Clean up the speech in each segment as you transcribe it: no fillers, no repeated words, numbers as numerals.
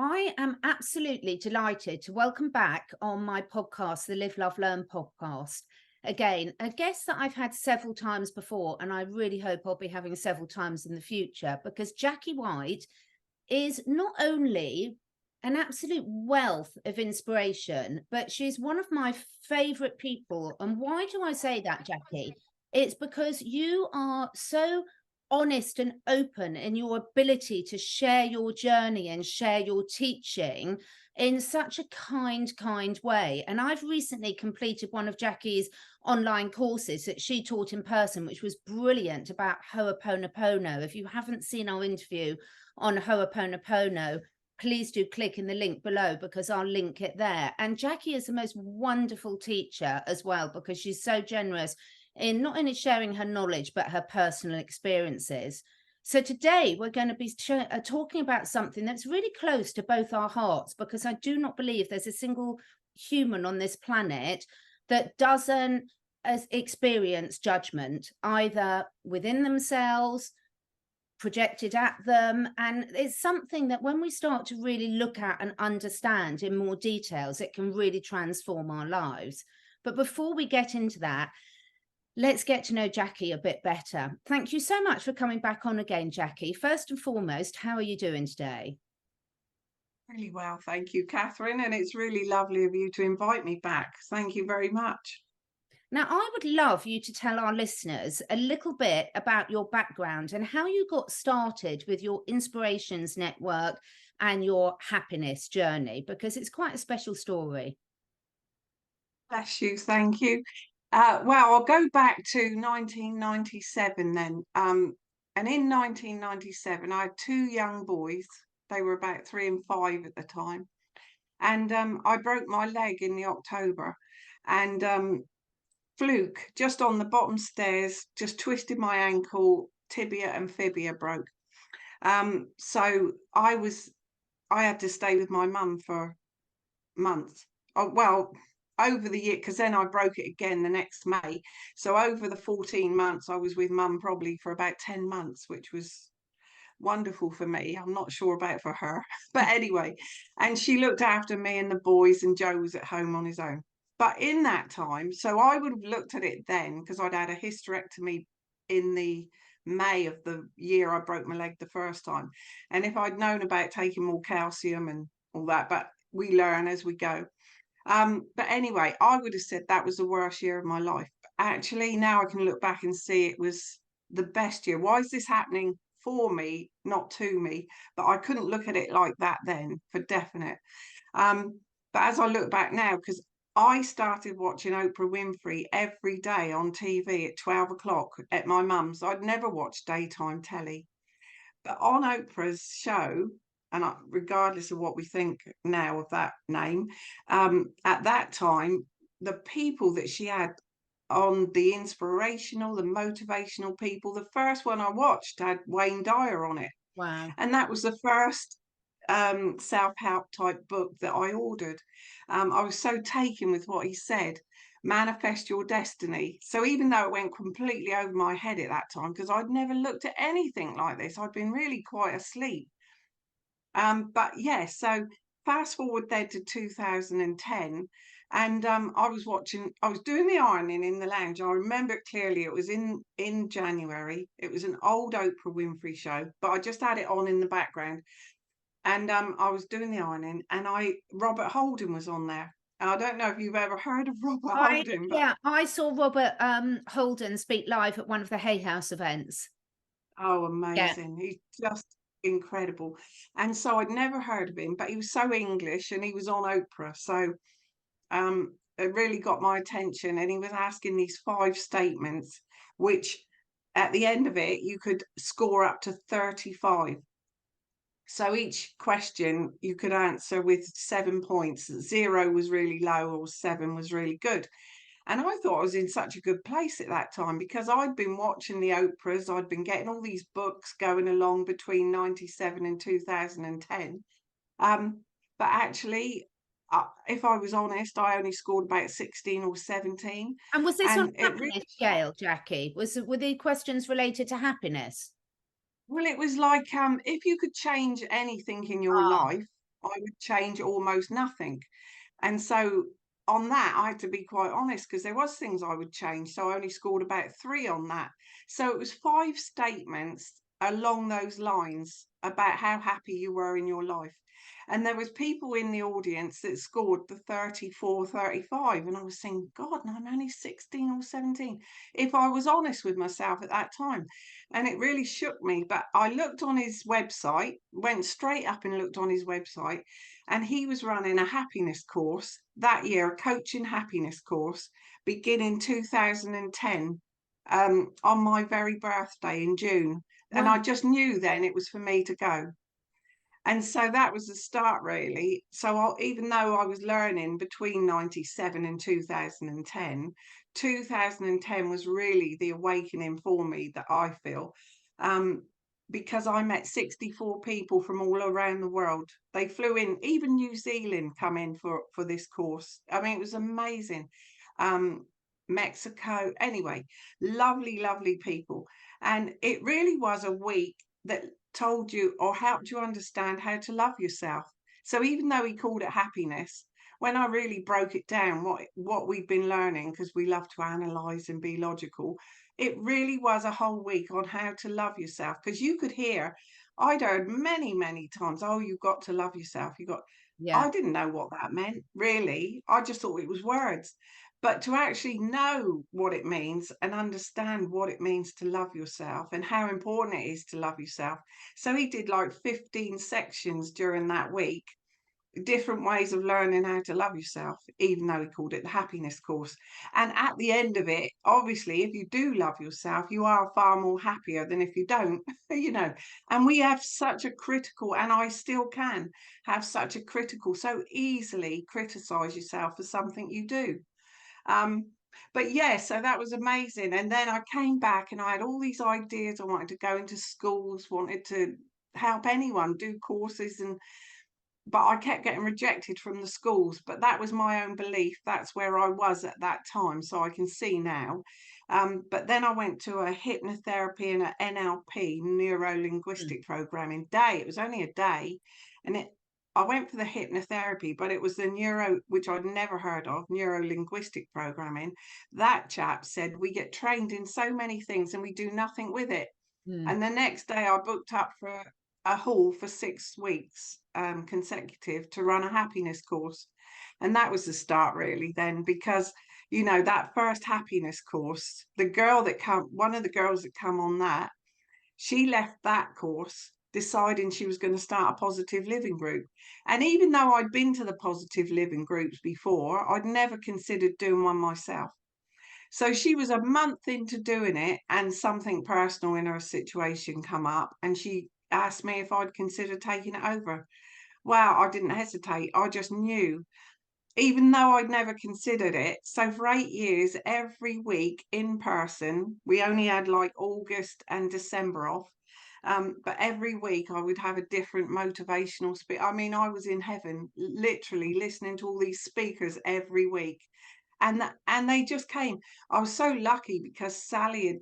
I am absolutely delighted to welcome back on my podcast, the Live, Love, Learn podcast. Again, a guest that I've had several times before, and I really hope I'll be having several times in the future, because Jackie White is not only an absolute wealth of inspiration, but she's one of my favorite people. And why do I say that, Jackie? It's because you are so honest and open in your ability to share your journey and share your teaching in such a kind way. And I've recently completed one of Jackie's online courses that she taught in person, which was brilliant, about Ho'oponopono. If you haven't seen our interview on Ho'oponopono, please do click in the link below, because I'll link it there. And Jackie is the most wonderful teacher as well, because she's so generous in not only sharing her knowledge, but her personal experiences. So today we're going to be talking about something that's really close to both our hearts, because I do not believe there's a single human on this planet that doesn't experience judgment, either within themselves, projected at them. And it's something that when we start to really look at and understand in more details, it can really transform our lives. But before we get into that, let's get to know Jackie a bit better. Thank you so much for coming back on again, Jackie. First and foremost, how are you doing today? Really well, thank you, Catherine. And it's really lovely of you to invite me back. Thank you very much. Now, I would love you to tell our listeners a little bit about your background and how you got started with your Inspirations Network and your happiness journey, because it's quite a special story. Bless you, thank you. Well, I'll go back to 1997 then. And in 1997, I had two young boys. They were about 3 and 5 at the time. And I broke my leg in the October. And fluke, just on the bottom stairs, just twisted my ankle, tibia and fibia broke. So I had to stay with my mum for months. Oh, well, over the year, because then I broke it again the next May. So over the 14 months, I was with mum probably for about 10 months, which was wonderful for me. I'm not sure about for her. But anyway, and she looked after me and the boys, and Joe was at home on his own. But in that time, so I would have looked at it then, because I'd had a hysterectomy in the May of the year I broke my leg the first time. And if I'd known about taking more calcium and all that, but we learn as we go. But anyway, I would have said that was the worst year of my life. Actually, now I can look back and see it was the best year. Why is this happening for me, not to me? But I couldn't look at it like that then, for definite. But as I look back now, because I started watching Oprah Winfrey every day on TV at 12 o'clock at my mum's. I'd never watched daytime telly. But on Oprah's show, and regardless of what we think now of that name, at that time, the people that she had on the inspirational, the motivational people, the first one I watched had Wayne Dyer on it. Wow. And that was the first self-help type book that I ordered. I was so taken with what he said. Manifest your destiny. So even though it went completely over my head at that time, because I'd never looked at anything like this, I'd been really quite asleep. But yeah, so fast forward then to 2010, and I was doing the ironing in the lounge. I remember it clearly. It was in January. It was an old Oprah Winfrey show, but I just had it on in the background. And I was doing the ironing, and Robert Holden was on there. And I don't know if you've ever heard of Robert Holden, but I saw Robert Holden speak live at one of the Hay House events. oh, Yeah. amazing. He's just incredible. And so I'd never heard of him, but he was so English and he was on Oprah. So it really got my attention. And he was asking these 5 statements, which at the end of it, you could score up to 35. So each question you could answer with 7 points. 0 was really low or 7 was really good. And I thought I was in such a good place at that time, because I'd been watching the Oprahs. I'd been getting all these books going along between 97 and 2010. But actually, if I was honest, I only scored about 16 or 17. And was this on And it really, happiness scale, Jackie? Were the questions related to happiness? well, it was like, if you could change anything in your Ah, life, I would change almost nothing. And so on that, I had to be quite honest, because there was things I would change. So I only scored about 3 on that. So it was 5 statements along those lines about how happy you were in your life. And there was people in the audience that scored the 34, 35. And I was saying, God, no, I'm only 16 or 17. If I was honest with myself at that time. And it really shook me. But I looked on his website, went straight up and looked on his website, and he was running a happiness course that year, a coaching happiness course, beginning 2010, on my very birthday in June. And Wow. I just knew then it was for me to go. And so that was the start, really. So even though I was learning between 97 and 2010, 2010 was really the awakening for me, that I feel. Because I met 64 people from all around the world. They flew in, even New Zealand come in for this course. I mean, it was amazing. Mexico, anyway, lovely, lovely people. And it really was a week that told you or helped you understand how to love yourself. So even though he called it happiness, when I really broke it down, what we've been learning, because we love to analyze and be logical, it really was a whole week on how to love yourself. Because you could hear, I'd heard many, many times, oh, you've got to love yourself. Yeah. I didn't know what that meant, really. I just thought it was words. But to actually know what it means and understand what it means to love yourself and how important it is to love yourself. So he did like 15 sections during that week, different ways of learning how to love yourself, even though he called it the happiness course. And at the end of it, obviously, if you do love yourself, you are far more happier than if you don't, you know. And we have such a critical, and I still can have such a critical, so easily criticize yourself for something you do. But yeah, so that was amazing. And then I came back and I had all these ideas. I wanted to go into schools, wanted to help anyone do courses, but I kept getting rejected from the schools. But that was my own belief. That's where I was at that time. So I can see now. But then I went to a hypnotherapy and an NLP, neuro-linguistic programming day. It was only a day. And I went for the hypnotherapy, but it was the which I'd never heard of, neuro-linguistic programming. That chap said, we get trained in so many things and we do nothing with it. And the next day I booked up for a hall for 6 weeks consecutive to run a happiness course. And that was the start, really, then, because, you know, that first happiness course, one of the girls that come on that, she left that course deciding she was going to start a positive living group. And even though I'd been to the positive living groups before, I'd never considered doing one myself. So she was a month into doing it, and something personal in her situation come up, and she asked me if I'd consider taking it over. Well, I didn't hesitate. I just knew, even though I'd never considered it. So for 8 years, every week in person, we only had like August and December off. But every week I would have a different motivational speaker. I mean, I was in heaven, literally listening to all these speakers every week. And they just came. I was so lucky because Sally had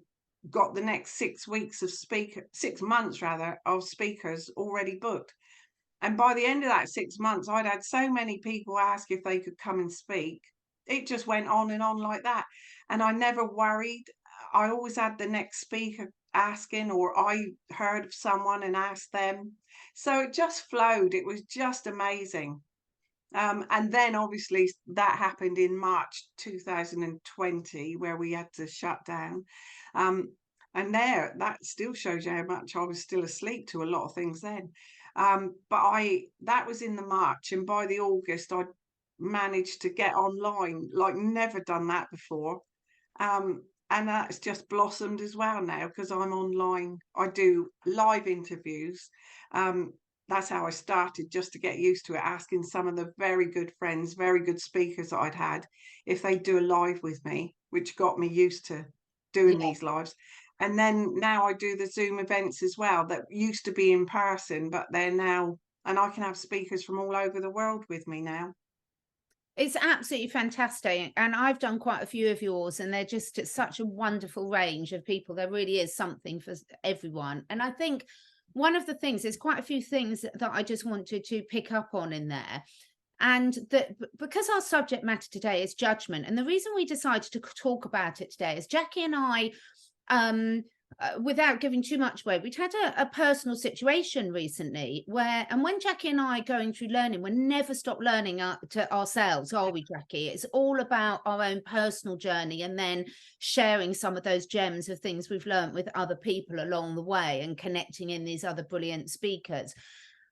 got the next 6 months rather, of speakers already booked. And by the end of that 6 months, I'd had so many people ask if they could come and speak. It just went on and on like that. And I never worried. I always had the next speaker asking, or I heard of someone and asked them. So it just flowed. It was just amazing. And then obviously that happened in March 2020, where we had to shut down. And that still shows you how much I was still asleep to a lot of things then. But that was in the March, and by the August I managed to get online, like never done that before. And that's just blossomed as well now, because I'm online. I do live interviews. That's how I started, just to get used to it, asking some of the very good friends, very good speakers that I'd had, if they'd do a live with me, which got me used to doing these lives. And then now I do the Zoom events as well, that used to be in person, but they're now, and I can have speakers from all over the world with me now. It's absolutely fantastic. And I've done quite a few of yours, and they're just such a wonderful range of people. There really is something for everyone. And I think one of the things, there's quite a few things that I just wanted to pick up on in there. And that because our subject matter today is judgment, and the reason we decided to talk about it today is Jackie and I, without giving too much away, we'd had a personal situation recently where, and when Jackie and I going through learning, we never stop learning to ourselves, are we, Jackie? It's all about our own personal journey, and then sharing some of those gems of things we've learned with other people along the way, and connecting in these other brilliant speakers.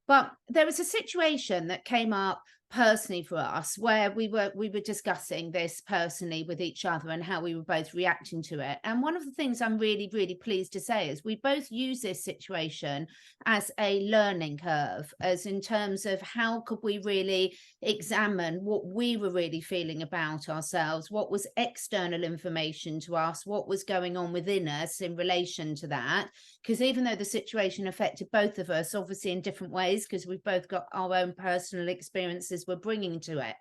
But there was a situation that came up personally for us where we were discussing this personally with each other and how we were both reacting to it. And one of the things I'm really, really pleased to say is we both use this situation as a learning curve, as in terms of how could we really examine what we were really feeling about ourselves, what was external information to us, what was going on within us in relation to that. Because even though the situation affected both of us, obviously in different ways, because we've both got our own personal experiences we're bringing to it.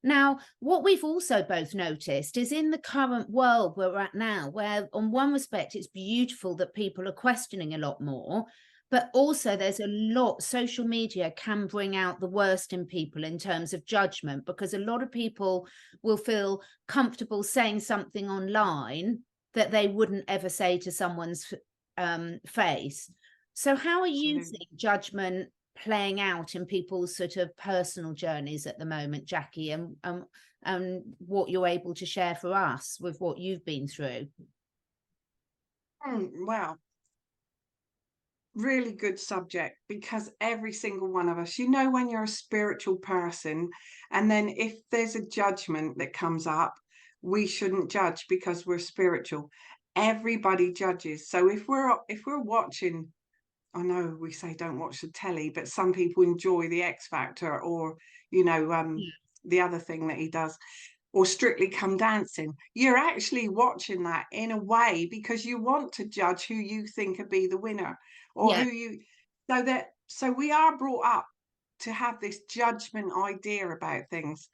Now, what we've also both noticed is in the current world where we're at now, where on one respect, it's beautiful that people are questioning a lot more, but also there's a lot, social media can bring out the worst in people in terms of judgment, because a lot of people will feel comfortable saying something online that they wouldn't ever say to someone's face. So how are you seeing judgment playing out in people's sort of personal journeys at the moment, Jackie, and what you're able to share for us with what you've been through? Wow, really good subject, because every single one of us, you know, when you're a spiritual person, and then if there's a judgment that comes up, we shouldn't judge because we're spiritual. Everybody judges. So if we're watching, I know we say don't watch the telly, but some people enjoy the X Factor, or you know, the other thing that he does, or Strictly Come Dancing. You're actually watching that in a way because you want to judge who you think would be the winner, or Yeah. who you, so we are brought up to have this judgment idea about things.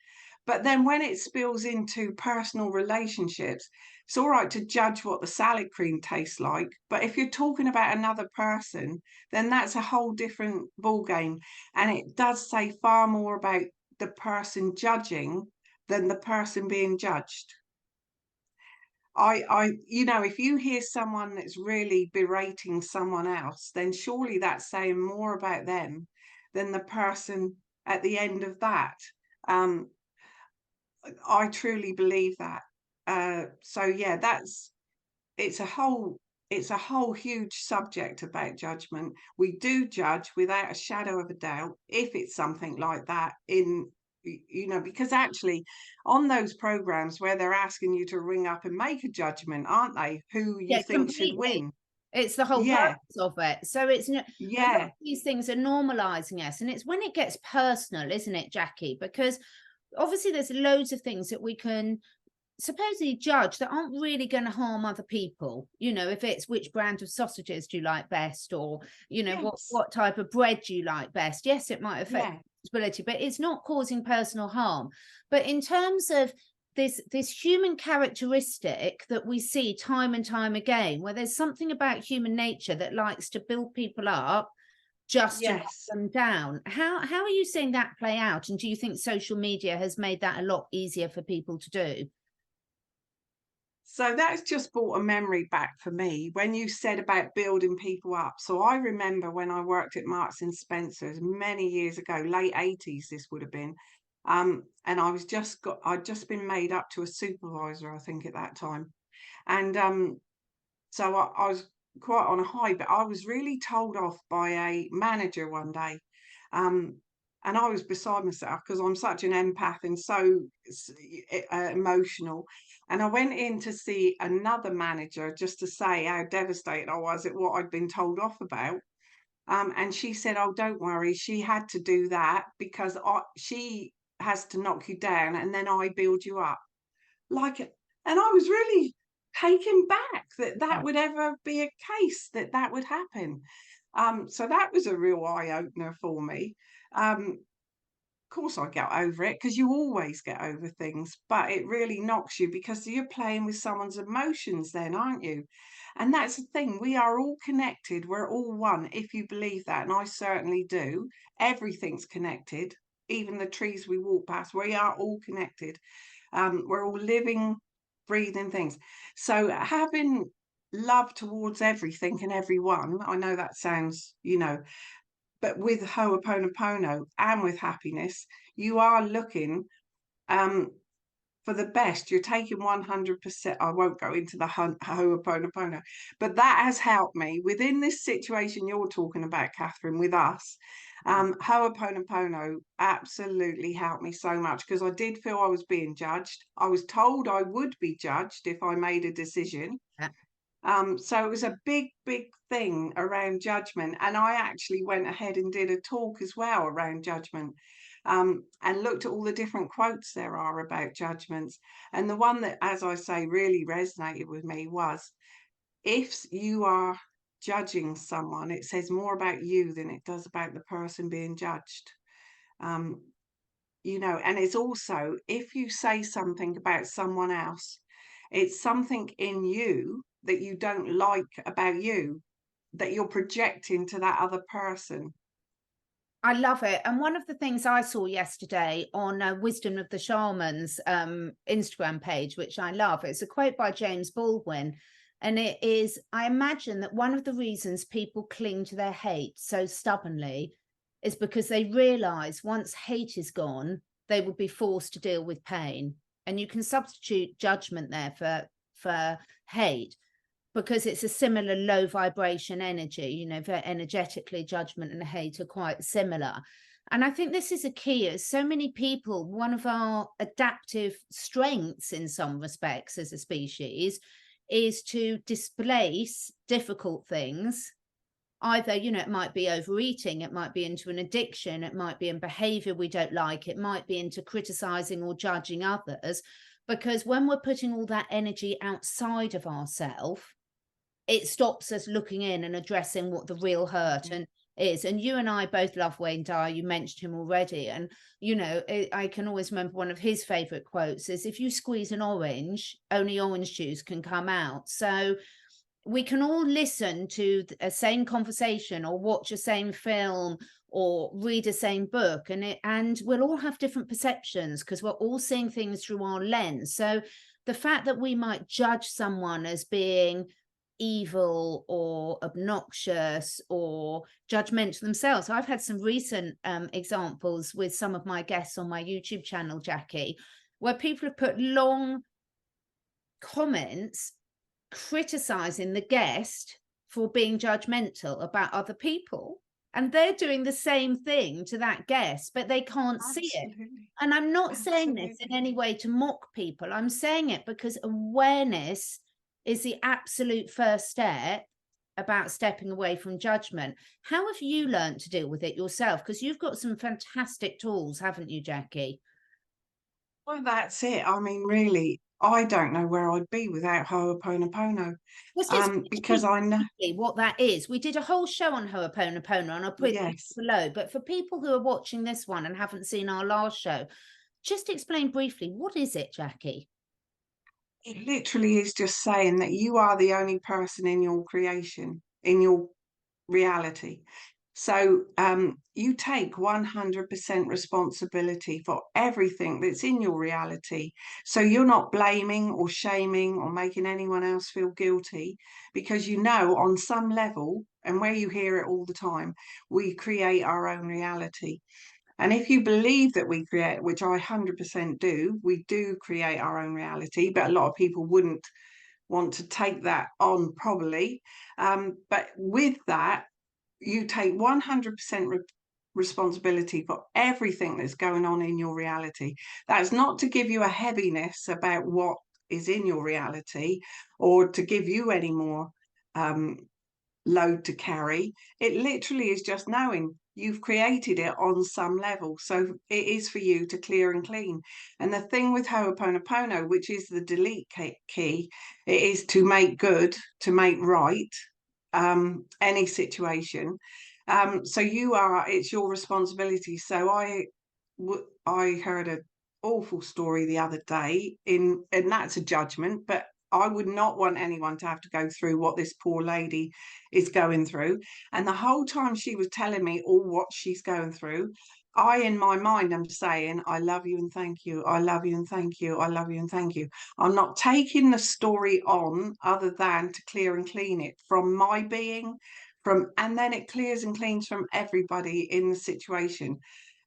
But then when it spills into personal relationships, it's all right to judge what the salad cream tastes like, but if you're talking about another person, then that's a whole different ball game. And it does say far more about the person judging than the person being judged. You know, if you hear someone that's really berating someone else, then surely that's saying more about them than the person at the end of that. I truly believe that. So yeah, it's a whole huge subject about judgment. We do judge without a shadow of a doubt if it's something like that, in you know, because actually on those programs where they're asking you to ring up and make a judgment, aren't they, who you Yeah, think should completely. win? It's the whole Yeah, purpose of it. So it's a lot yeah, of these things are normalizing us, and it's when it gets personal, isn't it, Jackie? Because obviously there's loads of things that we can supposedly judge that aren't really going to harm other people. You know, if it's which brand of sausages do you like best, or you know, yes, what type of bread do you like best. Yes, it might affect yeah. ability, but it's not causing personal harm. But in terms of this human characteristic that we see time and time again, where there's something about human nature that likes to build people up just to knock Yes. them down. How are you seeing that play out? And do you think social media has made that a lot easier for people to do? So that's just brought a memory back for me when you said about building people up. So I remember when I worked at Marks and Spencer's many years ago, late 80s, this would have been. And I'd just been made up to a supervisor, I think, at that time. And so I was quite on a high, but I was really told off by a manager one day. Um, and I was beside myself because I'm such an empath and so emotional. And I went in to see another manager just to say how devastated I was at what I'd been told off about. And she said, "Oh, don't worry. She had to do that because she has to knock you down and then I build you up." Like, and I was really taken back that Yeah. that would ever be a case, that that would happen. So that was a real eye opener for me. Of course, I get over it because you always get over things, but it really knocks you because you're playing with someone's emotions, then, aren't you? And that's the thing, we are all connected, we're all one, if you believe that, and I certainly do. Everything's connected, even the trees we walk past, we are all connected. We're all living, breathing things. So having love towards everything and everyone, I know that sounds, but with Ho'oponopono and with happiness, you are looking um, for the best. You're taking 100%. I won't go into the Ho'oponopono, but that has helped me within this situation you're talking about, Catherine, with us. Ho'oponopono absolutely helped me so much, because I did feel I was being judged. I was told I would be judged if I made a decision. So it was a big thing around judgment. And I actually went ahead and did a talk as well around judgment, and looked at all the different quotes there are about judgments. And the one that, as I say, really resonated with me was, if you are judging someone, it says more about you than it does about the person being judged. And it's also, if you say something about someone else, it's something in you that you don't like about you, that you're projecting to that other person. I love it. And one of the things I saw yesterday on Wisdom of the Shamans Instagram page, which I love, it's a quote by James Baldwin. And it is, I imagine that one of the reasons people cling to their hate so stubbornly is because they realize once hate is gone, they will be forced to deal with pain. And you can substitute judgment there for hate, because it's a similar low vibration energy, very energetically, judgment and hate are quite similar. And I think this is a key, as so many people, one of our adaptive strengths in some respects as a species is to displace difficult things. Either, it might be overeating, it might be into an addiction, it might be in behavior we don't like, it might be into criticizing or judging others. Because when we're putting all that energy outside of ourselves, it stops us looking in and addressing what the real hurt and is. And you and I both love Wayne Dyer. You mentioned him already. And, I can always remember one of his favorite quotes is, if you squeeze an orange, only orange juice can come out. So we can all listen to a same conversation or watch a same film or read a same book, and we'll all have different perceptions because we're all seeing things through our lens. So the fact that we might judge someone as being evil or obnoxious or judgmental themselves. I've had some recent examples with some of my guests on my YouTube channel, Jackie, where people have put long comments criticizing the guest for being judgmental about other people, and they're doing the same thing to that guest, but they can't see it. And I'm not saying this in any way to mock people. I'm saying it because awareness is the absolute first step about stepping away from judgment. How have you learned to deal with it yourself? Because you've got some fantastic tools, haven't you, Jackie? Well, that's it. I mean, really, I don't know where I'd be without Ho'oponopono. Because I know what that is. We did a whole show on Ho'oponopono, and I'll put it below. But for people who are watching this one and haven't seen our last show, just explain briefly, what is it, Jackie? It literally is just saying that you are the only person in your creation, in your reality. So you take 100% responsibility for everything that's in your reality. So you're not blaming or shaming or making anyone else feel guilty, because on some level, and where you hear it all the time, we create our own reality. And if you believe that we create, which I 100% do, we do create our own reality, but a lot of people wouldn't want to take that on probably. But with that, you take 100% responsibility for everything that's going on in your reality. That's not to give you a heaviness about what is in your reality or to give you any more load to carry. It literally is just knowing you've created it on some level. So it is for you to clear and clean. And the thing with Ho'oponopono, which is the delete key, it is to make good, to make right any situation. So it's your responsibility. So I heard an awful story the other day and that's a judgment, but I would not want anyone to have to go through what this poor lady is going through. And the whole time she was telling me all what she's going through, I, in my mind, am saying, I love you and thank you. I love you and thank you. I love you and thank you. I'm not taking the story on other than to clear and clean it from my being, and then it clears and cleans from everybody in the situation.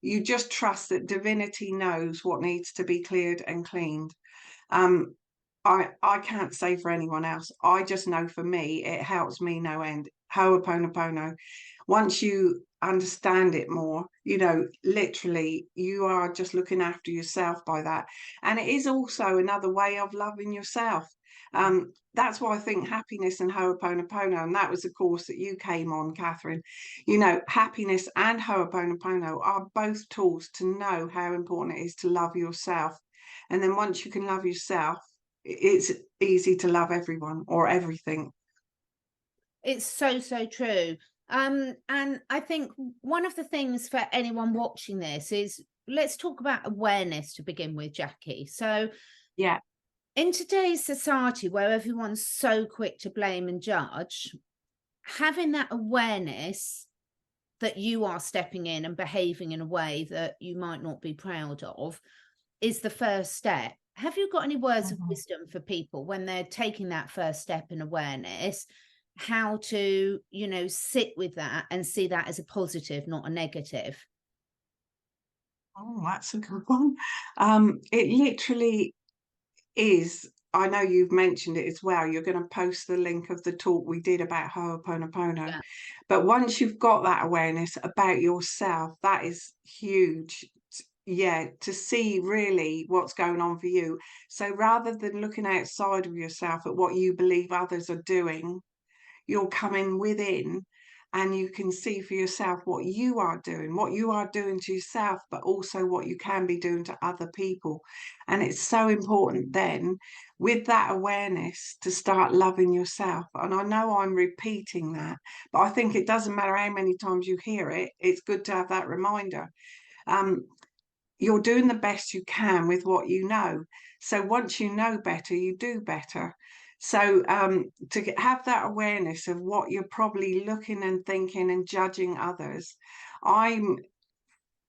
You just trust that divinity knows what needs to be cleared and cleaned. Um, I can't say for anyone else. I just know for me, it helps me no end. Ho'oponopono. Once you understand it more, you know, literally, you are just looking after yourself by that. And it is also another way of loving yourself. That's why I think happiness and Ho'oponopono, and that was the course that you came on, Catherine. You know, happiness and Ho'oponopono are both tools to know how important it is to love yourself. And then once you can love yourself, it's easy to love everyone or everything. It's so, so true. And I think one of the things for anyone watching this is, let's talk about awareness to begin with, Jackie. So Yeah. in today's society where everyone's so quick to blame and judge, having that awareness that you are stepping in and behaving in a way that you might not be proud of is the first step. Have you got any words of wisdom for people when they're taking that first step in awareness, how to, you know, sit with that and see that as a positive, not a negative? Oh, that's a good one. It literally is. I know you've mentioned it as well. You're going to post the link of the talk we did about Ho'oponopono. Yeah. But once you've got that awareness about yourself, that is huge. Yeah, to see really what's going on for you. So rather than looking outside of yourself at what you believe others are doing, you're coming within and you can see for yourself what you are doing to yourself, but also what you can be doing to other people. And it's so important then, with that awareness, to start loving yourself. And I know I'm repeating that, but I think it doesn't matter how many times you hear it, it's good to have that reminder. You're doing the best you can with what you know. So once you know better, you do better. So to have that awareness of what you're probably looking and thinking and judging others, I'm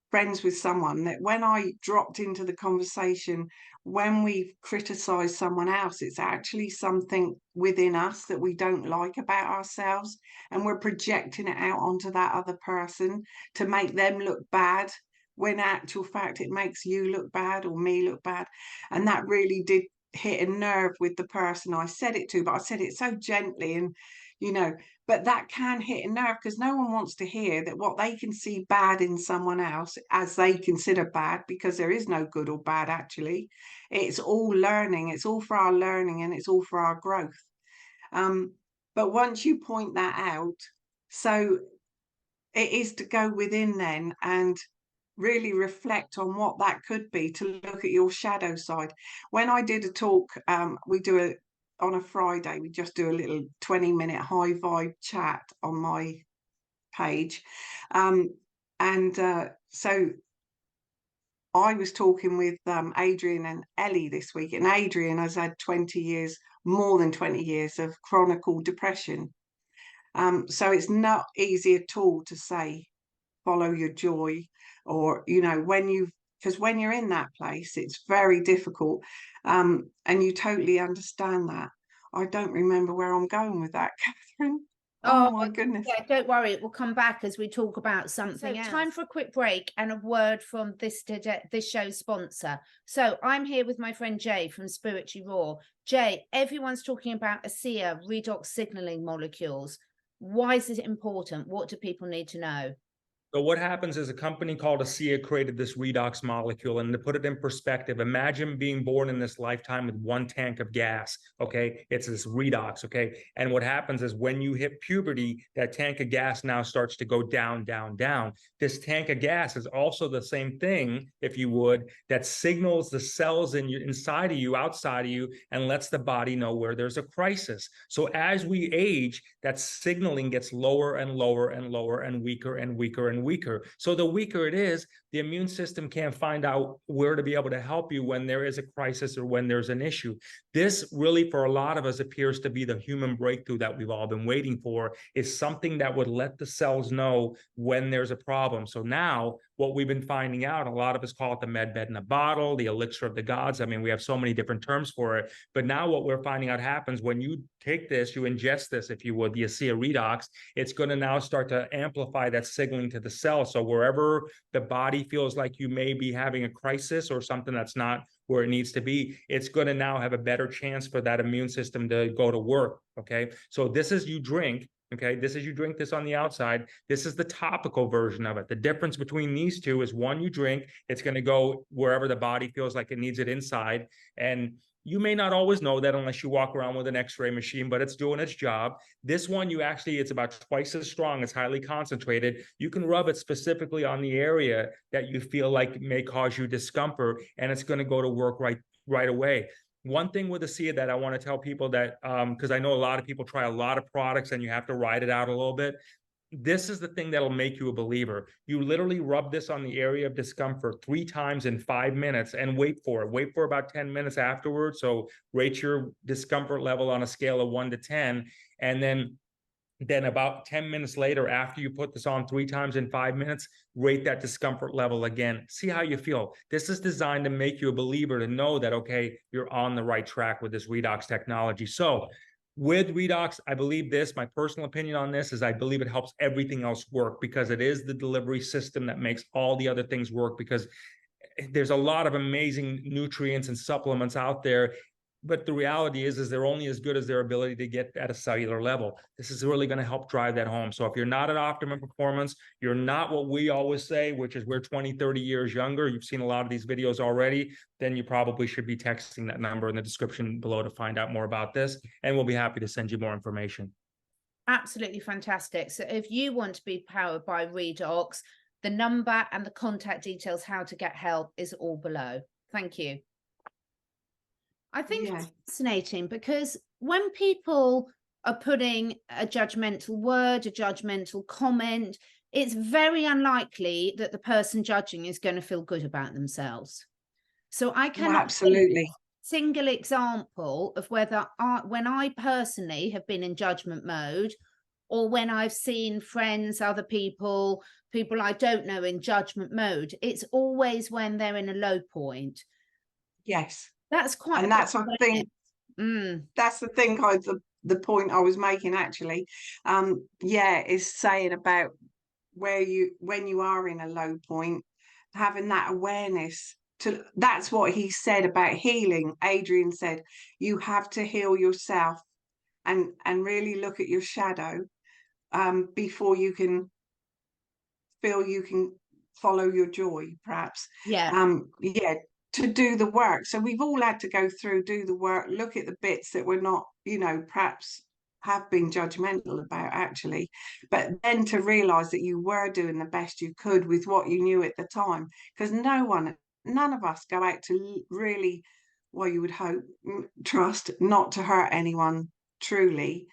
friends with someone that when I dropped into the conversation, when we criticize someone else, it's actually something within us that we don't like about ourselves, and we're projecting it out onto that other person to make them look bad, when actual fact it makes you look bad or me look bad. And that really did hit a nerve with the person I said it to, but I said it so gently, and you know, but that can hit a nerve because no one wants to hear that what they can see bad in someone else as they consider bad, because there is no good or bad actually. It's all learning, it's all for our learning, and it's all for our growth. But once you point that out, so it is to go within then and really reflect on what that could be, to look at your shadow side. When I did a talk, we do a on a Friday, we just do a little 20-minute high vibe chat on my page. So I was talking with Adrian and Ellie this week, and Adrian has had 20 years, more than 20 years of chronic depression. So it's not easy at all to say, follow your joy, or, you know, because when you're in that place, it's very difficult. And you totally understand that. I don't remember where I'm going with that, Catherine. Oh my goodness. Yeah, don't worry, it will come back as we talk about something else. Time for a quick break and a word from this show's sponsor. So I'm here with my friend Jay from Spiritually Raw. Jay, everyone's talking about Asea redox signaling molecules. Why is it important? What do people need to know? So what happens is a company called Asea created this redox molecule, and to put it in perspective, imagine being born in this lifetime with one tank of gas, okay? It's this redox, okay? And what happens is when you hit puberty, that tank of gas now starts to go down, down, down. This tank of gas is also the same thing, if you would, that signals the cells inside of you, outside of you, and lets the body know where there's a crisis. So as we age, that signaling gets lower and lower and lower and weaker and weaker and and weaker. So the weaker it is, the immune system can't find out where to be able to help you when there is a crisis or when there's an issue. This really, for a lot of us, appears to be the human breakthrough that we've all been waiting for, is something that would let the cells know when there's a problem. So now what we've been finding out, a lot of us call it the med bed in a bottle, the elixir of the gods. I mean, we have so many different terms for it, but now what we're finding out happens when you take this, you ingest this, if you would, the Asea Redox, it's going to now start to amplify that signaling to the cell. So wherever the body feels like you may be having a crisis or something that's not where it needs to be, it's going to now have a better chance for that immune system to go to work. Okay. So this is you drink. Okay, this is you drink this on the outside. This is the topical version of it. The difference between these two is, one, you drink, it's going to go wherever the body feels like it needs it inside. And you may not always know that unless you walk around with an x-ray machine, but it's doing its job. This one, you actually, it's about twice as strong. It's highly concentrated. You can rub it specifically on the area that you feel like may cause you discomfort, and it's going to go to work right away. One thing with Asea that I want to tell people that, because I know a lot of people try a lot of products and you have to ride it out a little bit. This is the thing that'll make you a believer. You literally rub this on the area of discomfort 3 times in 5 minutes and wait for it. Wait for about 10 minutes afterwards. So rate your discomfort level on a scale of 1 to 10. And then about 10 minutes later, after you put this on 3 times in 5 minutes, rate that discomfort level again. See how you feel. This is designed to make you a believer, to know that, okay, you're on the right track with this Redox technology. So with Redox, I believe this, my personal opinion on this is, I believe it helps everything else work, because it is the delivery system that makes all the other things work, because there's a lot of amazing nutrients and supplements out there. But the reality is they're only as good as their ability to get at a cellular level. This is really going to help drive that home. So if you're not at optimum performance, you're not what we always say, which is we're 20, 30 years younger. You've seen a lot of these videos already. Then you probably should be texting that number in the description below to find out more about this. And we'll be happy to send you more information. Absolutely fantastic. So if you want to be powered by Redox, the number and the contact details, how to get help, is all below. Thank you. I think it's fascinating, because when people are putting a judgmental word, a judgmental comment, it's very unlikely that the person judging is going to feel good about themselves. So I cannot absolutely single example of whether when I personally have been in judgment mode, or when I've seen friends, other people I don't know in judgment mode. It's always when they're in a low point. Yes. That's quite, and that's, I think, that's the thing, the point I was making actually, is saying about when you are in a low point, having that awareness to, that's what he said about healing. Adrian said, you have to heal yourself and really look at your shadow, before you can feel you can follow your joy, perhaps. To do the work. So we've all had to go through, do the work, look at the bits that we're not, perhaps have been judgmental about actually, but then to realize that you were doing the best you could with what you knew at the time, because none of us go out to really, well, you would hope, trust not to hurt anyone truly,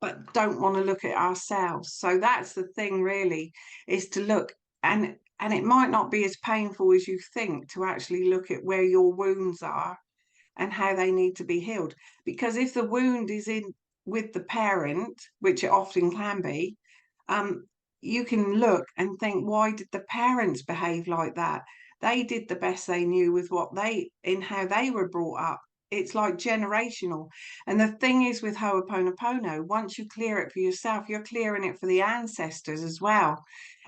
but don't want to look at ourselves. So that's the thing really, is to look, and it might not be as painful as you think to actually look at where your wounds are and how they need to be healed. Because if the wound is in with the parent, which it often can be, you can look and think, why did the parents behave like that? They did the best they knew with how they were brought up. It's like generational. And the thing is with Ho'oponopono, once you clear it for yourself, you're clearing it for the ancestors as well.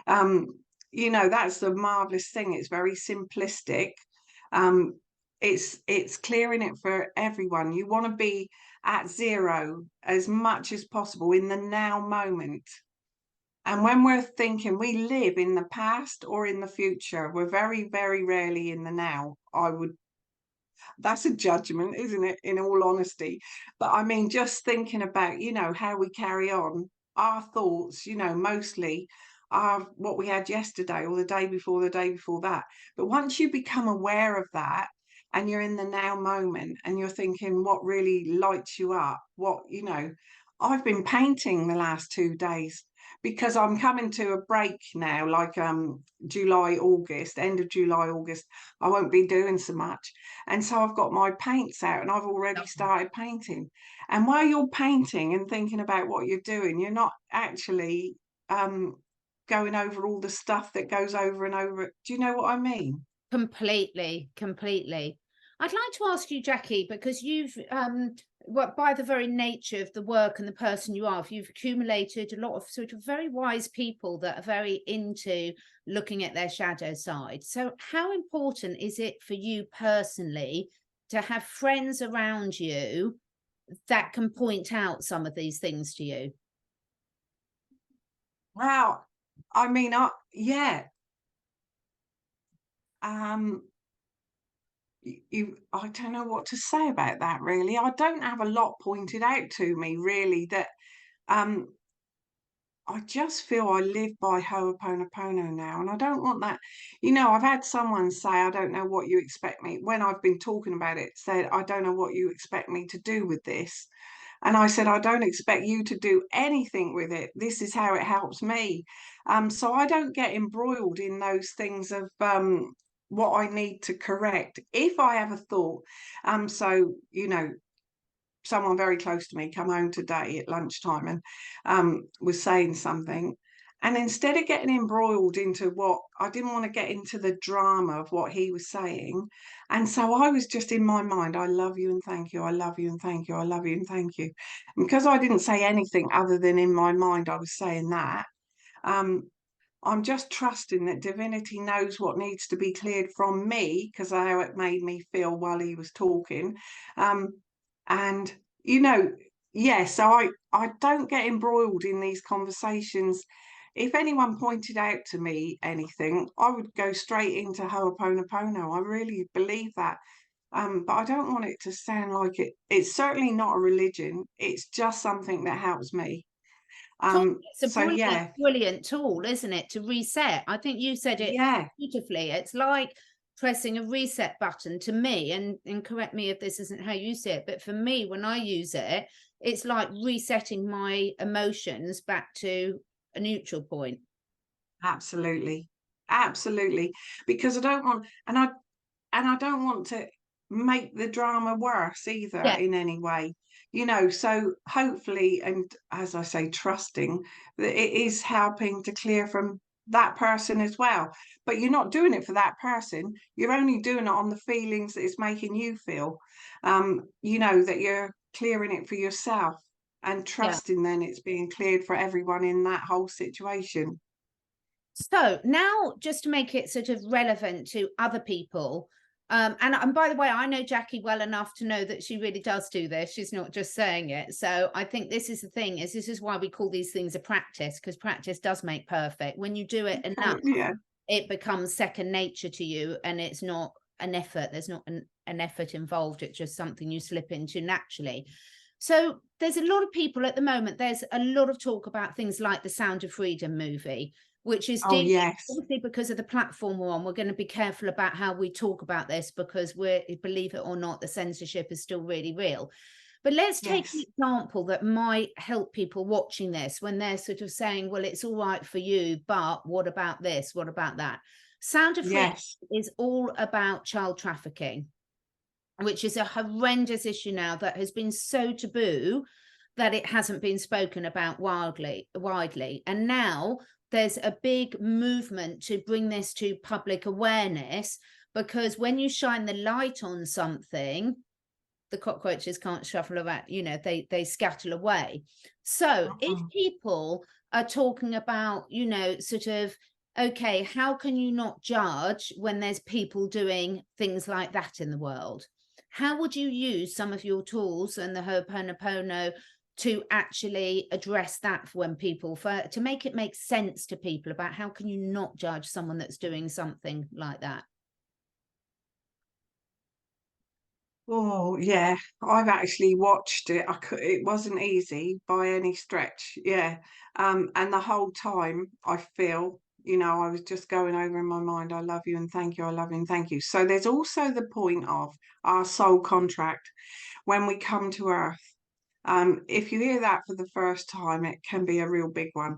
That's the marvelous thing. It's very simplistic. It's clearing it for everyone. You want to be at zero as much as possible in the now moment. And when we're thinking, we live in the past or in the future. We're very, very rarely in the now. That's a judgment, isn't it, in all honesty? But I mean, just thinking about, how we carry on, our thoughts, mostly are what we had yesterday or the day before that. But once you become aware of that and you're in the now moment and you're thinking what really lights you up, I've been painting the last 2 days, because I'm coming to a break now, like July, August, end of July, August, I won't be doing so much. And so I've got my paints out and I've already started painting. And while you're painting and thinking about what you're doing, you're not actually going over all the stuff that goes over and over. Do you know what I mean? Completely. I'd like to ask you, Jackie, because you've by the very nature of the work and the person you are, you've accumulated a lot of sort of very wise people that are very into looking at their shadow side. So how important is it for you personally to have friends around you that can point out some of these things to you? Wow. I mean, yeah. I don't know what to say about that, really. I don't have a lot pointed out to me, really, that I just feel I live by Ho'oponopono now, and I don't want that. You know, I've had someone say, I don't know what you expect me, when I've been talking about it, said, I don't know what you expect me to do with this. And I said, I don't expect you to do anything with it. This is how it helps me. So I don't get embroiled in those things of what I need to correct. If I have a thought, so, you know, someone very close to me come home today at lunchtime and was saying something. And instead of getting embroiled into what I didn't want to get into the drama of what he was saying. And so I was just in my mind, I love you and thank you. I love you and thank you. I love you and thank you. And because I didn't say anything other than in my mind, I was saying that. I'm just trusting that divinity knows what needs to be cleared from me, because how it made me feel while he was talking. And, you know, yeah, so I don't get embroiled in these conversations. If anyone pointed out to me anything, I would go straight into Ho'oponopono. I really believe that. But I don't want it to sound like it's certainly not a religion. It's just something that helps me. It's a So yeah, brilliant tool, isn't it, to reset? I think you said it yeah. beautifully. It's like pressing a reset button to me, and correct me if this isn't how you see it, but for me, when I use it, it's like resetting my emotions back to a neutral point. Absolutely. Absolutely. Because I don't want, and I don't want to make the drama worse either Yeah, in any way. You know, so hopefully, and as I say, trusting that it is helping to clear from that person as well. But you're not doing it for that person. You're only doing it on the feelings that it's making you feel. You know, that you're clearing it for yourself and yeah. trusting then it's being cleared for everyone in that whole situation. So now, just to make it sort of relevant to other people, and by the way, I know Jackie well enough to know that she really does do this. She's not just saying it. So I think this is the thing: is this is why we call these things a practice, because practice does make perfect. When you do it enough, Yeah. it becomes second nature to you, and it's not an effort. There's not an effort involved. It's just something you slip into naturally. So there's a lot of people at the moment. There's a lot of talk about things like the Sound of Freedom movie, which is Oh, yes. obviously because of the platform we're on. We're going to be careful about how we talk about this, because believe it or not, the censorship is still really real. But let's take an example that might help people watching this when they're sort of saying, well, it's all right for you, but what about this? What about that? Sound of Freedom is all about child trafficking, which is a horrendous issue now that has been so taboo that it hasn't been spoken about widely. And now there's a big movement to bring this to public awareness, because when you shine the light on something, the cockroaches can't shuffle around, you know, they scuttle away. So if people are talking about, you know, sort of, okay, how can you not judge when there's people doing things like that in the world? How would you use some of your tools and the Ho'oponopono to actually address that when people, to make it make sense to people about how can you not judge someone that's doing something like that? Oh, yeah. I've actually watched it. It wasn't easy by any stretch. Yeah. And the whole time I feel, you know, I was just going over in my mind, I love you and thank you, I love you and thank you. So there's also the point of our soul contract when we come to Earth. If you hear that for the first time, it can be a real big one.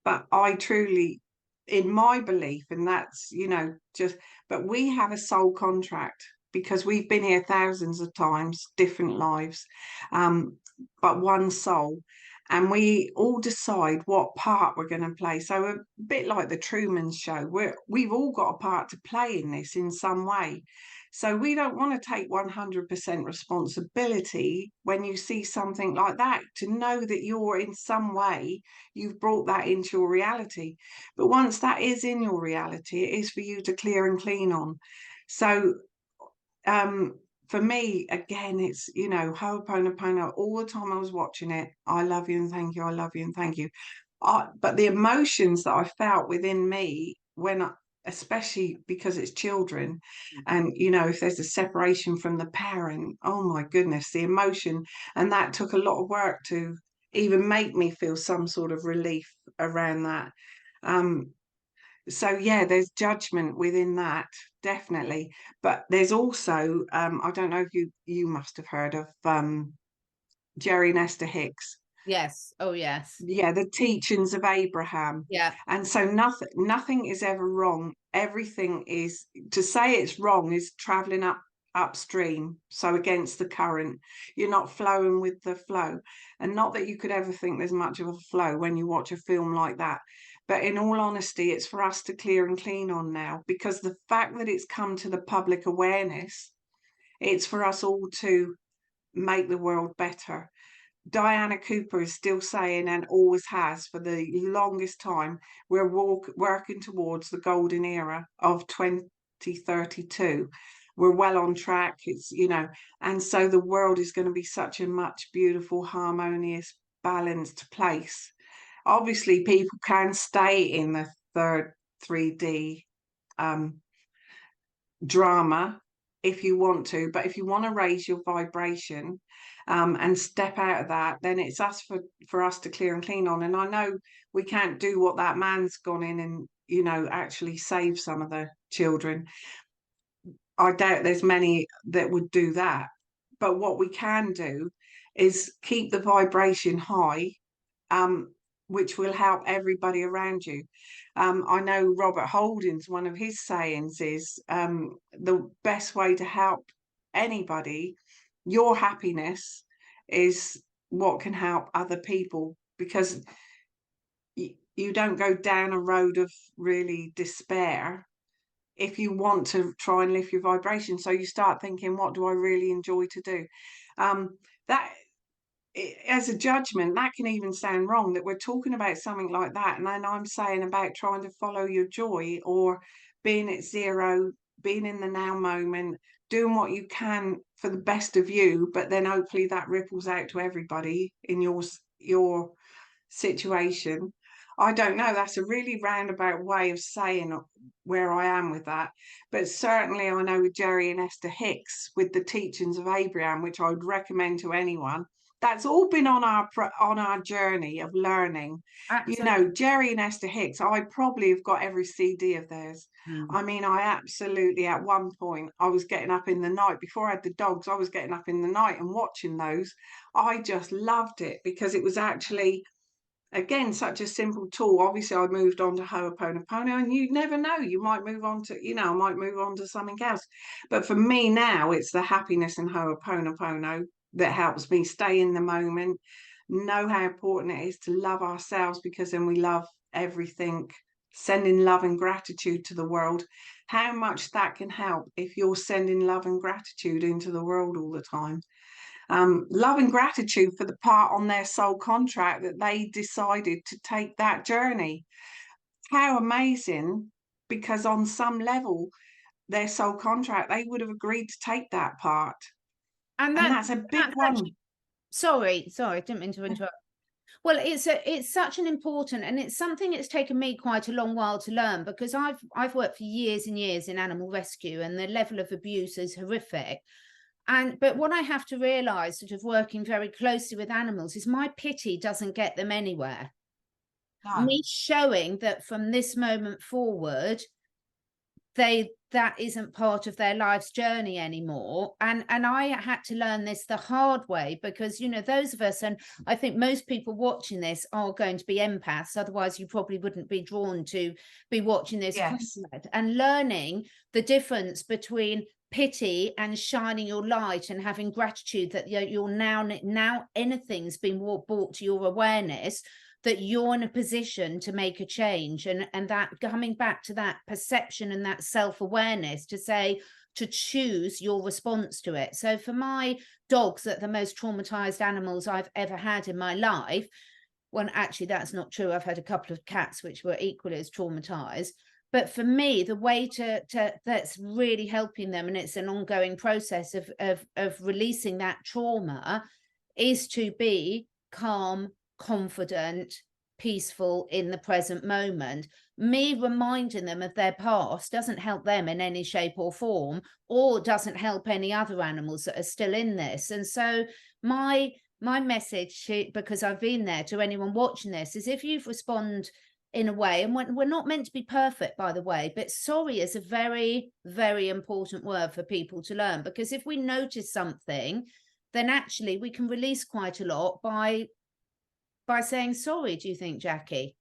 But I truly, in my belief, and that's, you know, just, but we have a soul contract because we've been here thousands of times, different lives, but one soul. And we all decide what part we're going to play. So a bit like the Truman Show, we've all got a part to play in this in some way. So we don't want to take 100% responsibility when you see something like that, to know that you're in some way, you've brought that into your reality. But once that is in your reality, it is for you to clear and clean on. So for me, again, it's, you know, Ho'oponopono, all the time I was watching it, I love you and thank you, I love you and thank you. But the emotions that I felt within me when especially because it's children, and, you know, if there's a separation from the parent, oh my goodness, the emotion. And that took a lot of work to even make me feel some sort of relief around that. So yeah, there's judgment within that, definitely. But there's also, I don't know if you must have heard of Jerry and Esther Hicks. Yes. Oh, yes. Yeah, the teachings of Abraham. Yeah. And so nothing is ever wrong. Everything is, to say it's wrong is traveling upstream, so against the current. You're not flowing with the flow. And not that you could ever think there's much of a flow when you watch a film like that. But in all honesty, it's for us to clear and clean on now, because the fact that it's come to the public awareness, it's for us all to make the world better. Diana Cooper is still saying, and always has for the longest time, we're working towards the golden era of 2032. We're well on track. It's, you know, and so the world is going to be such a much beautiful, harmonious, balanced place. Obviously, people can stay in the third 3D drama if you want to, but if you want to raise your vibration and step out of that, then it's for us to clear and clean on. And I know we can't do what that man's gone in and, you know, actually save some of the children. I doubt there's many that would do that. But what we can do is keep the vibration high, which will help everybody around you. I know Robert Holding's, one of his sayings is, the best way to help anybody, your happiness is what can help other people, because you don't go down a road of really despair if you want to try and lift your vibration. So you start thinking, what do I really enjoy to do? That, as a judgment, that can even sound wrong, that we're talking about something like that, and then I'm saying about trying to follow your joy, or being at zero, being in the now moment, doing what you can for the best of you, but then hopefully that ripples out to everybody in your situation. I don't know, that's a really roundabout way of saying where I am with that. But certainly I know with Jerry and Esther Hicks, with the teachings of Abraham, which I would recommend to anyone, that's all been on our journey of learning. Absolutely. You know, Jerry and Esther Hicks, I probably have got every CD of theirs. I mean, I absolutely, at one point, I was getting up in the night, before I had the dogs, I was getting up in the night and watching those. I just loved it, because it was actually, again, such a simple tool. Obviously, I moved on to Ho'oponopono, and you never know, you might move on to, you know, I might move on to something else. But for me now, it's the happiness in Ho'oponopono that helps me stay in the moment, know how important it is to love ourselves, because then we love everything, sending love and gratitude to the world. How much that can help if you're sending love and gratitude into the world all the time. Love and gratitude for the part on their soul contract that they decided to take that journey. How amazing, because on some level, their soul contract, they would have agreed to take that part. And that's a big one. Actually, sorry, I didn't mean to interrupt. Well, it's such an important, and it's something it's taken me quite a long while to learn, because I've worked for years and years in animal rescue, and the level of abuse is horrific. But what I have to realize, sort of working very closely with animals, is my pity doesn't get them anywhere. No. Me showing that from this moment forward, they that isn't part of their life's journey anymore. And I had to learn this the hard way, because, you know, those of us, and I think most people watching this are going to be empaths, otherwise you probably wouldn't be drawn to be watching this content, and learning the difference between pity and shining your light and having gratitude that you're now anything's been brought to your awareness, that you're in a position to make a change, and that coming back to that perception and that self-awareness to say, to choose your response to it. So for my dogs, that the most traumatized animals I've ever had in my life, well, actually that's not true, I've had a couple of cats which were equally as traumatized, but for me the way to that's really helping them, and it's an ongoing process of releasing that trauma, is to be calm, confident, peaceful in the present moment. Me reminding them of their past doesn't help them in any shape or form, or doesn't help any other animals that are still in this. And so my message, because I've been there, to anyone watching this, is if you respond in a way, and we're not meant to be perfect, by the way, but sorry is a very, very important word for people to learn, because if we notice something, then actually we can release quite a lot by saying sorry. Do you think, Jackie?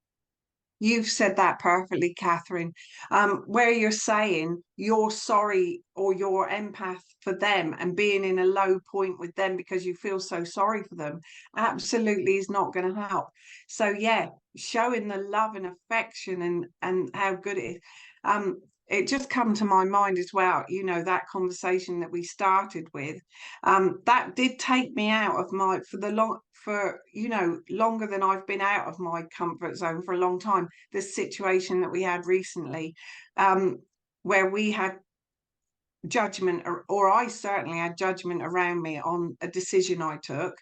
You've said that perfectly, Catherine. Where you're saying you're sorry or you're empath for them and being in a low point with them because you feel so sorry for them, absolutely is not going to help. So yeah, showing the love and affection and how good it is. It just come to my mind as well, you know, that conversation that we started with, that did take me out of my, you know, longer than I've been out of my comfort zone for a long time. This situation that we had recently, where we had judgment, or I certainly had judgment around me on a decision I took.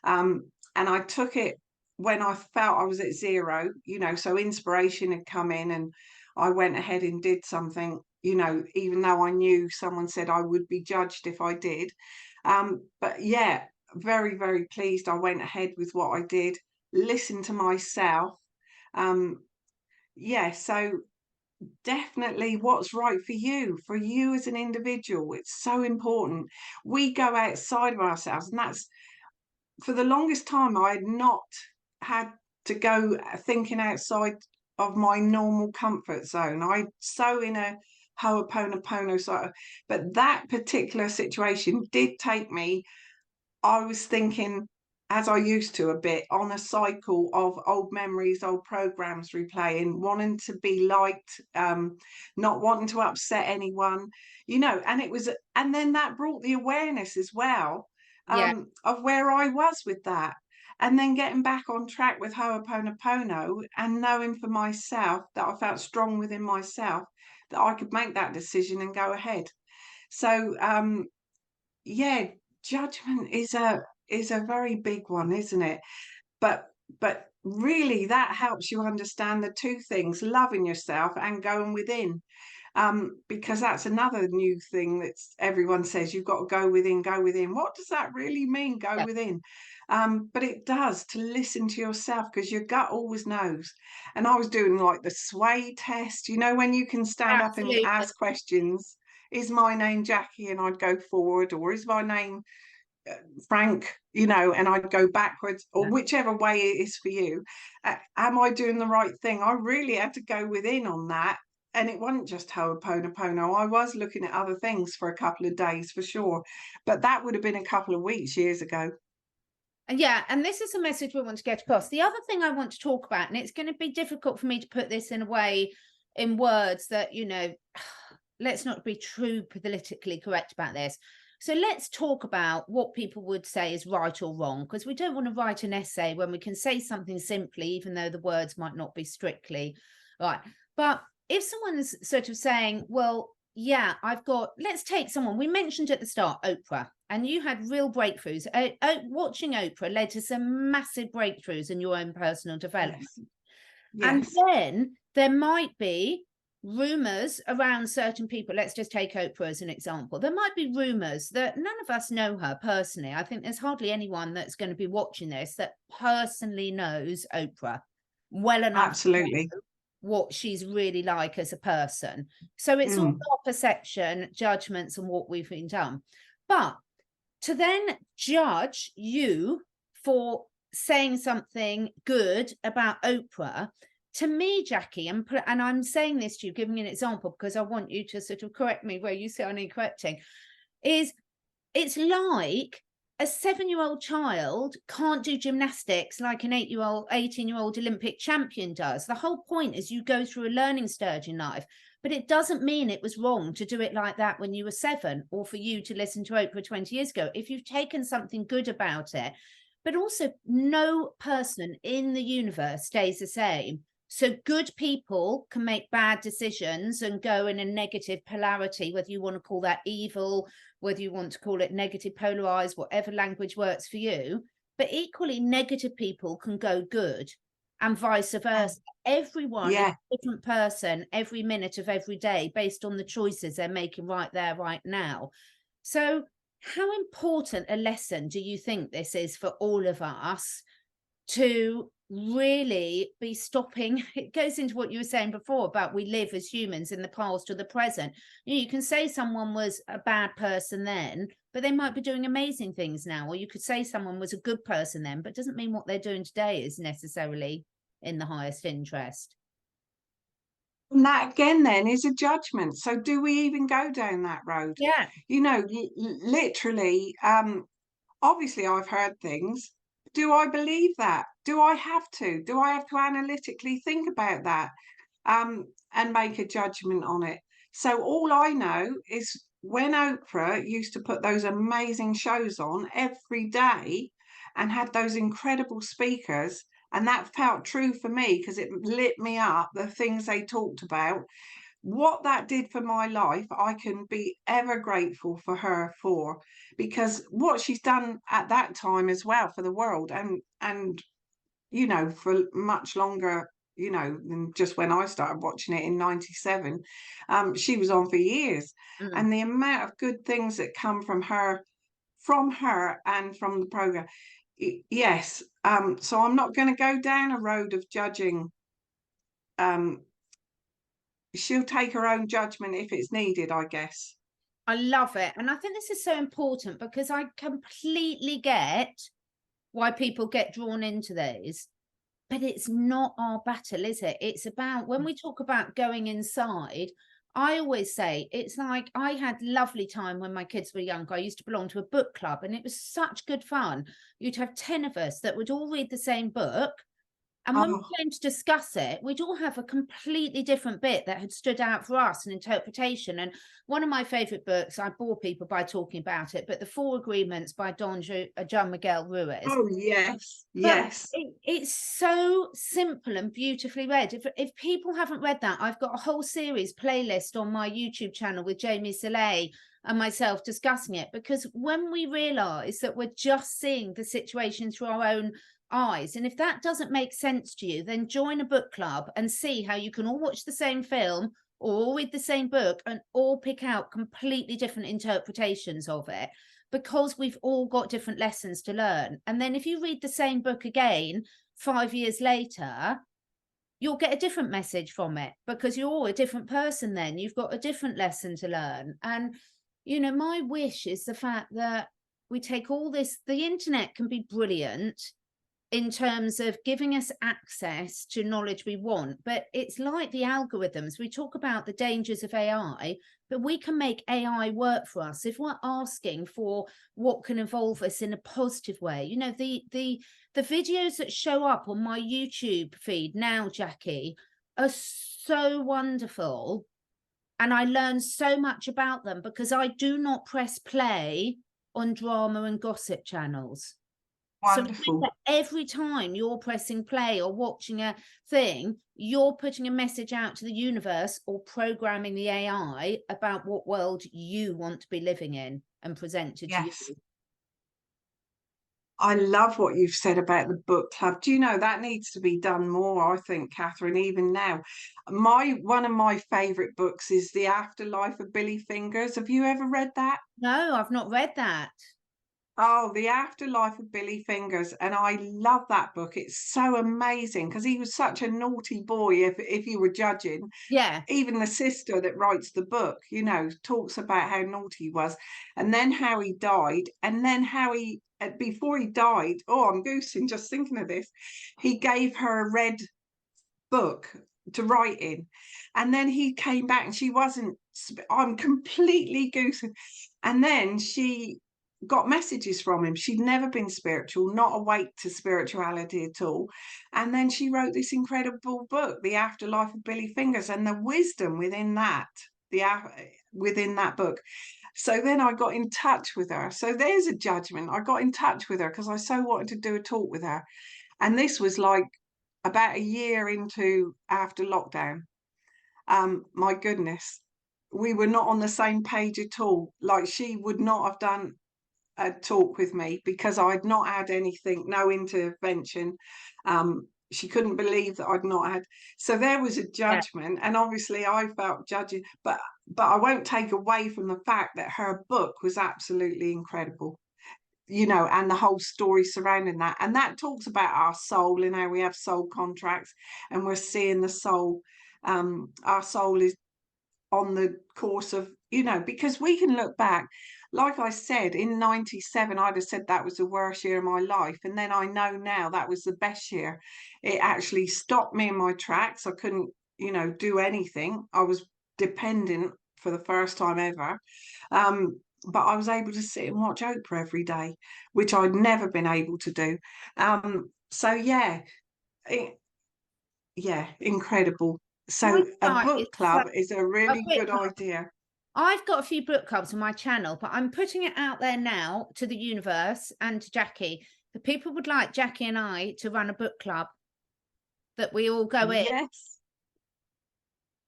And I took it when I felt I was at zero, you know, so inspiration had come in and I went ahead and did something, you know, even though I knew someone said I would be judged if I did. But yeah, very, very pleased I went ahead with what I did, listened to myself. Yeah, so definitely what's right for you as an individual. It's so important. We go outside of ourselves, and that's, for the longest time I had not had to go thinking outside of my normal comfort zone. I so in a ho'oponopono sort of, but that particular situation did take me, I was thinking, as I used to a bit, on a cycle of old memories, old programs replaying, wanting to be liked, not wanting to upset anyone, you know, and then that brought the awareness as well, of where I was with that. And then getting back on track with Ho'oponopono and knowing for myself that I felt strong within myself that I could make that decision and go ahead. So, yeah, judgment is a very big one, isn't it? But really that helps you understand the two things, loving yourself and going within. Because that's another new thing that everyone says, you've got to go within, go within. What does that really mean, go within? But it does, to listen to yourself, because your gut always knows. And I was doing like the sway test, you know, when you can stand up and ask questions. Is my name Jackie? And I'd go forward, or is my name Frank, you know, and I'd go backwards, or whichever way it is for you. Am I doing the right thing? I really had to go within on that. And it wasn't just Ho'oponopono. I was looking at other things for a couple of days for sure. But that would have been a couple of weeks years ago. Yeah, and this is a message we want to get across. The other thing I want to talk about, and it's going to be difficult for me to put this in a way, in words that, you know, let's not be too politically correct about this. So let's talk about what people would say is right or wrong, because we don't want to write an essay when we can say something simply, even though the words might not be strictly right. But if someone's sort of saying, well, yeah, let's take someone, we mentioned at the start, Oprah, and you had real breakthroughs. Watching Oprah led to some massive breakthroughs in your own personal development. Yes. And then there might be rumors around certain people. Let's just take Oprah as an example. There might be rumors that none of us know her personally. I think there's hardly anyone that's going to be watching this that personally knows Oprah well enough. Absolutely. what she's really like as a person. So it's all our perception, judgments, and what we've been done. But to then judge you for saying something good about Oprah, to me, Jackie, and I'm saying this to you, giving an example, because I want you to sort of correct me where you say I need correcting, is it's like a 7-year-old child can't do gymnastics like an 18-year-old Olympic champion does. The whole point is you go through a learning stage in life, but it doesn't mean it was wrong to do it like that when you were 7, or for you to listen to Oprah 20 years ago, if you've taken something good about it. But also, no person in the universe stays the same. So good people can make bad decisions and go in a negative polarity, whether you want to call that evil, whether you want to call it negative polarized, whatever language works for you. But equally, negative people can go good, and vice versa. Everyone is a different person every minute of every day based on the choices they're making right there, right now. So how important a lesson do you think this is for all of us to really be stopping? It goes into what you were saying before about we live as humans in the past or the present. You can say someone was a bad person then, but they might be doing amazing things now. Or you could say someone was a good person then, but it doesn't mean what they're doing today is necessarily in the highest interest. And that again then is a judgment. So do we even go down that road? Yeah. You know, literally, obviously I've heard things. Do I believe that? Do I have to? Do I have to analytically think about that and make a judgment on it? So all I know is when Oprah used to put those amazing shows on every day and had those incredible speakers, and that felt true for me because it lit me up, the things they talked about, what that did for my life, I can be ever grateful for her for, because what she's done at that time as well for the world, and you know, for much longer, you know, than just when I started watching it in 97. She was on for years. And the amount of good things that come from her and from the program. Yes. So I'm not going to go down a road of judging. She'll take her own judgment if it's needed, I guess. I love it. And I think this is so important because I completely get why people get drawn into these, but it's not our battle, is it? It's about, when we talk about going inside, I always say it's like, I had lovely time when my kids were younger. I used to belong to a book club and it was such good fun. You'd have 10 of us that would all read the same book. And when we came to discuss it, we'd all have a completely different bit that had stood out for us, an interpretation. And one of my favorite books, I bore people by talking about it, but The 4 Agreements by John Miguel Ruiz. Oh, yes, yes. It's so simple and beautifully read. If people haven't read that, I've got a whole series playlist on my YouTube channel with Jamie Saleh and myself discussing it, because when we realize that we're just seeing the situation through our own eyes, and if that doesn't make sense to you, then join a book club and see how you can all watch the same film or all read the same book and all pick out completely different interpretations of it, because we've all got different lessons to learn. And then if you read the same book again 5 years later, you'll get a different message from it, because you're all a different person then. You've got a different lesson to learn. And you know, my wish is the fact that we take all this, the internet can be brilliant in terms of giving us access to knowledge we want, but it's like the algorithms. We talk about the dangers of AI, but we can make AI work for us if we're asking for what can involve us in a positive way. You know, the videos that show up on my YouTube feed now, Jackie, are so wonderful, and I learn so much about them because I do not press play on drama and gossip channels. Wonderful. So every time you're pressing play or watching a thing, you're putting a message out to the universe or programming the AI about what world you want to be living in and presented to you. I love what you've said about the book club. Do you know that needs to be done more, I think, Catherine, even now. One of my favourite books is The Afterlife of Billy Fingers. Have you ever read that? No, I've not read that. Oh, The Afterlife of Billy Fingers. And I love that book. It's so amazing because he was such a naughty boy, if you were judging. Yeah, Even the sister that writes the book, you know, talks about how naughty he was, and then how he died, and then how he, before he died, oh, I'm goosing just thinking of this, he gave her a red book to write in, and then he came back and she wasn't, I'm completely goosing, and then she got messages from him. She'd never been spiritual, not awake to spirituality at all, and then she wrote this incredible book, The Afterlife of Billy Fingers, and the wisdom within that, within that book. So then I got in touch with her. So there's a judgment. I got in touch with her because I so wanted to do a talk with her, and this was like about a year into after lockdown. My goodness, we were not on the same page at all. Like, she would not have done a talk with me because I'd not had anything, no intervention. She couldn't believe that I'd not had. So there was a judgment, and obviously I felt judging, but I won't take away from the fact that her book was absolutely incredible, you know, and the whole story surrounding that. And that talks about our soul and how we have soul contracts, and we're seeing the soul. Our soul is on the course of, you know, because we can look back, like I said, in 97 I'd have said that was the worst year of my life, and then I know now that was the best year. It actually stopped me in my tracks. I couldn't, you know, do anything. I was dependent for the first time ever, but I was able to sit and watch Oprah every day, which I'd never been able to do. So yeah, yeah, incredible. my So a site is book club is a a really book good club. idea. I've got a few book clubs on my channel, but I'm putting it out there now to the universe and to Jackie. If people would like Jackie and I to run a book club, that we all go in, Yes.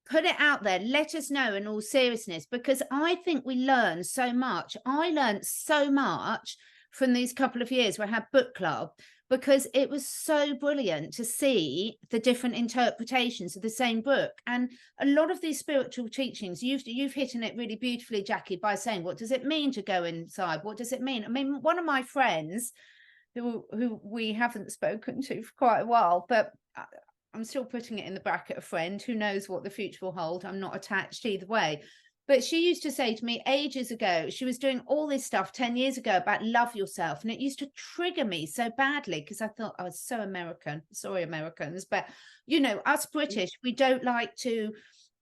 put it out there, let us know in all seriousness, because I think we learn so much. I learned so much from these couple of years where I had book club, because it was so brilliant to see the different interpretations of the same book. And a lot of these spiritual teachings, you've hit on it really beautifully, Jackie, by saying, what does it mean to go inside? What does it mean? I mean, one of my friends who we haven't spoken to for quite a while, but I'm still putting it in the bracket of friend. Who knows what the future will hold? I'm not attached either way. But she used to say to me ages ago, she was doing all this stuff 10 years ago about love yourself. And it used to trigger me so badly because I thought I was so American. Sorry, Americans. But, you know, us British, we don't like to,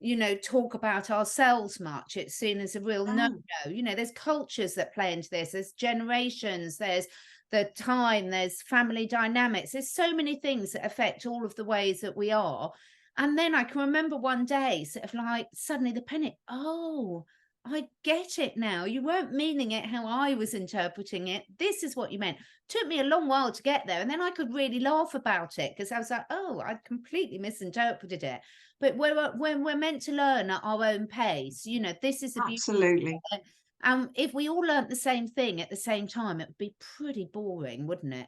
you know, talk about ourselves much. It's seen as a real no-no. You know, there's cultures that play into this. There's generations. There's the time, there's family dynamics, there's so many things that affect all of the ways that we are. And then I can remember one day sort of like suddenly the penny, oh, I get it now. You weren't meaning it how I was interpreting it. This is what you meant. Took me a long while to get there, and then I could really laugh about it because I was like, oh, I completely misinterpreted it. But when we're meant to learn at our own pace, you know, this is the beauty. Absolutely. If we all learnt the same thing at the same time, it would be pretty boring, wouldn't it?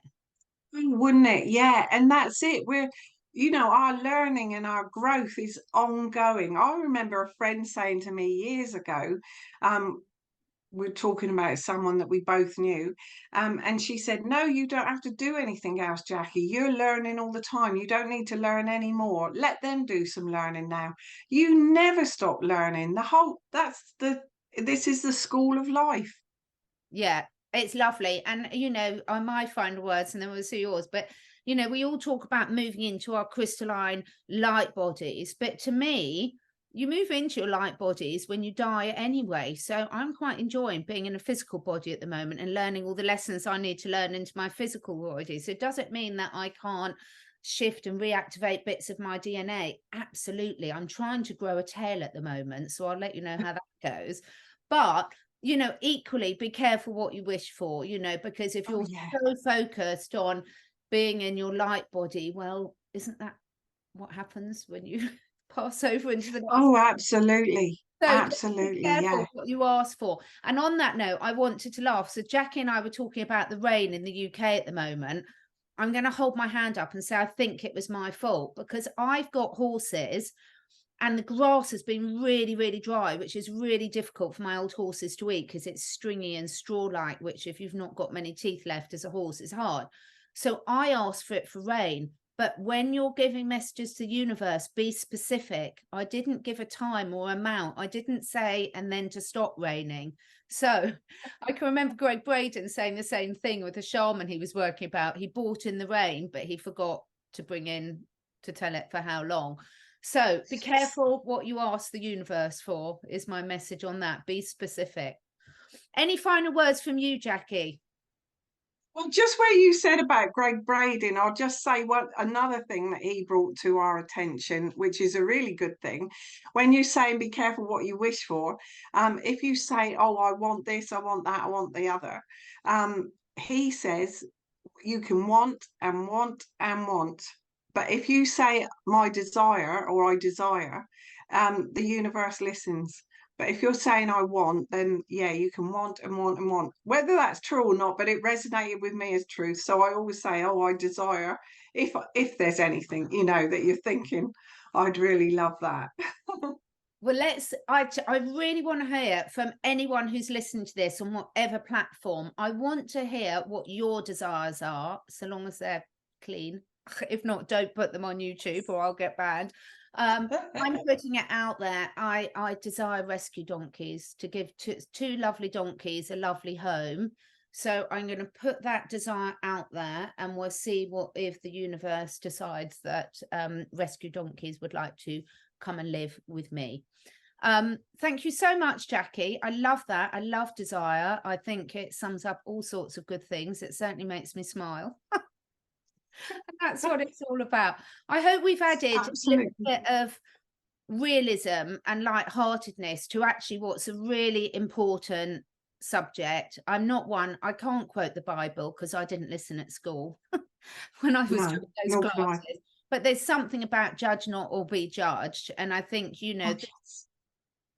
Wouldn't it? Yeah. And that's it. We're, you know, our learning and our growth is ongoing. I remember a friend saying to me years ago, we're talking about someone that we both knew, and she said, no, you don't have to do anything else, Jackie. You're learning all the time. You don't need to learn anymore. Let them do some learning now. You never stop learning. This is the school of life. Yeah, it's lovely. And, you know, I might find words and then we'll see yours. But, you know, we all talk about moving into our crystalline light bodies. But to me, you move into your light bodies when you die anyway. So I'm quite enjoying being in a physical body at the moment and learning all the lessons I need to learn into my physical body. So does it mean that I can't shift and reactivate bits of my DNA? Absolutely. I'm trying to grow a tail at the moment, so I'll let you know how that goes. But, you know, equally be careful what you wish for, you know, because if you're so focused on being in your light body, well, isn't that what happens when you pass over into the next? Oh, absolutely. So Absolutely. be careful Yeah. what you ask for. And on that note, I wanted to laugh. So Jackie and I were talking about the rain in the UK at the moment. I'm going to hold my hand up and say I think it was my fault, because I've got horses And the grass has been really, really dry, which is really difficult for my old horses to eat because it's stringy and straw-like, which if you've not got many teeth left as a horse, is hard. So I asked for it for rain. But when you're giving messages to the universe, be specific. I didn't give a time or amount. I didn't say, and then to stop raining. So I can remember Greg Braden saying the same thing with a shaman he was working about. He brought in the rain, but he forgot to bring in to tell it for how long. So be careful what you ask the universe for, is my message on that. Be specific. Any final words from you, Jackie? Well, just where you said about Greg Braden, I'll just say another thing that he brought to our attention, which is a really good thing. When you say be careful what you wish for, if you say, oh, I want this, I want that, I want the other, he says you can want and want and want. But if you say my desire or I desire, the universe listens. But if you're saying I want, then yeah, you can want and want and want. Whether that's true or not, but it resonated with me as truth. So I always say, oh, I desire. If there's anything, you know, that you're thinking, I'd really love that. Well, I really want to hear from anyone who's listening to this on whatever platform. I want to hear what your desires are, so long as they're clean. If not, don't put them on YouTube or I'll get banned. I'm putting it out there. I desire rescue donkeys, to give two lovely donkeys a lovely home. So I'm going to put that desire out there, and we'll see what if the universe decides that rescue donkeys would like to come and live with me. Thank you so much, Jackie. I love that. I love desire. I think it sums up all sorts of good things. It certainly makes me smile. That's what it's all about. I hope we've added a little bit of realism and lightheartedness to actually what's a really important subject. I'm not one, I can't quote the Bible because I didn't listen at school when I was doing those classes. But there's something about judge not or be judged. And I think, you know,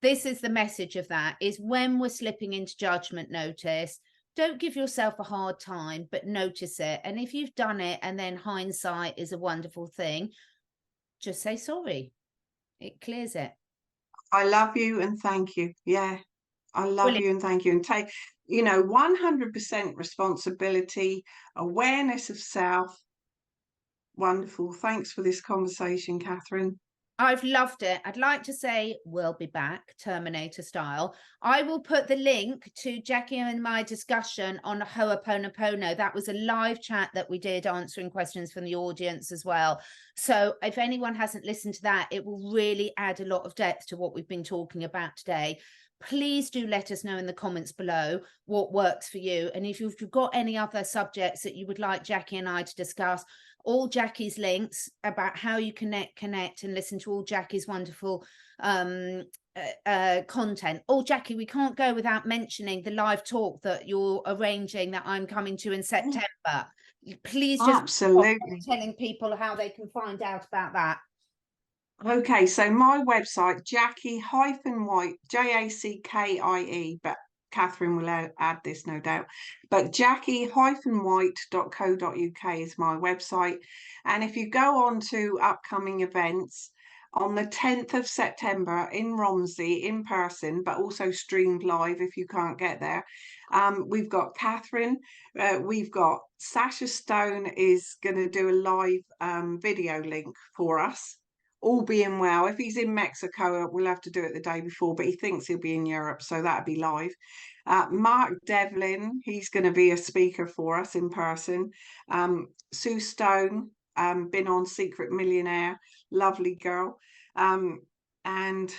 this is the message of that, is when we're slipping into judgment, notice. Don't give yourself a hard time, but notice it. And if you've done it and then hindsight is a wonderful thing, just say sorry. It clears it. I love you and thank you. Yeah, I love you and thank you. And take, you know, 100% responsibility, awareness of self. Wonderful. Thanks for this conversation, Catherine. I've loved it. I'd like to say we'll be back, Terminator style. I will put the link to Jackie and my discussion on Ho'oponopono. That was a live chat that we did, answering questions from the audience as well. So if anyone hasn't listened to that, it will really add a lot of depth to what we've been talking about today. Please do let us know in the comments below what works for you. And if you've got any other subjects that you would like Jackie and I to discuss, all Jackie's links about how you connect and listen to all Jackie's wonderful content. Oh, Jackie, we can't go without mentioning the live talk that you're arranging that I'm coming to in September. Please just absolutely telling people how they can find out about that. Okay, so my website, Jackie-White, Jackie, but Catherine will add this, no doubt. But Jackie-White.co.uk is my website. And if you go on to upcoming events, on the 10th of September in Romsey, in person, but also streamed live if you can't get there. We've got Catherine, we've got Sasha Stone is going to do a live video link for us. All being well, if he's in Mexico, we'll have to do it the day before, but he thinks he'll be in Europe, so that'll be live. Mark Devlin, he's going to be a speaker for us in person. Sue Stone, been on Secret Millionaire, lovely girl. And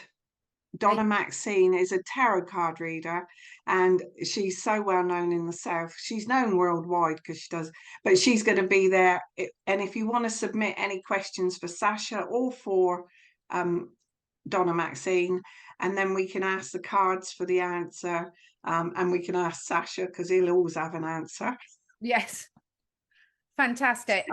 Donna Maxine is a tarot card reader, and she's so well known in the South. She's known worldwide because she does, but she's going to be there. And if you want to submit any questions for Sasha or for Donna Maxine, and then we can ask the cards for the answer, and we can ask Sasha because he'll always have an answer. Yes, fantastic.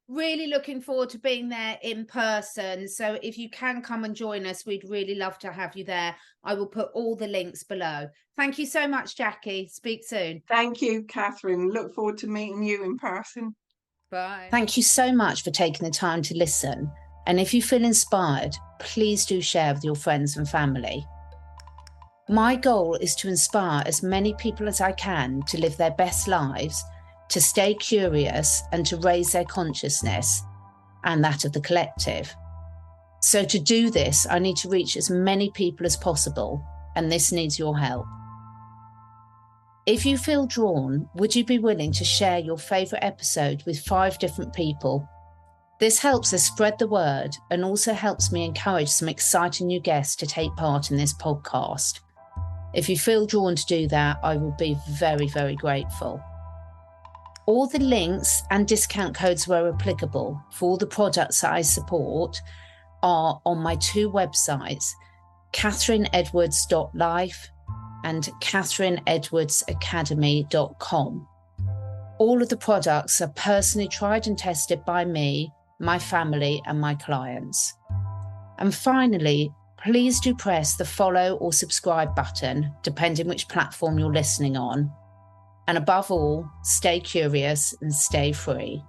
Really looking forward to being there in person. So if you can come and join us, we'd really love to have you there. I will put all the links below. Thank you so much, Jackie. Speak soon. Thank you, Catherine. Look forward to meeting you in person. Bye. Thank you so much for taking the time to listen. And if you feel inspired, please do share with your friends and family. My goal is to inspire as many people as I can to live their best lives, to stay curious and to raise their consciousness and that of the collective. So to do this, I need to reach as many people as possible, and this needs your help. If you feel drawn, would you be willing to share your favourite episode with 5 different people? This helps us spread the word and also helps me encourage some exciting new guests to take part in this podcast. If you feel drawn to do that, I will be very, very grateful. All the links and discount codes where applicable for all the products that I support are on my 2 websites, catherineedwards.life and catherineedwardsacademy.com. All of the products are personally tried and tested by me, my family, and my clients. And finally, please do press the follow or subscribe button, depending which platform you're listening on. And above all, stay curious and stay free.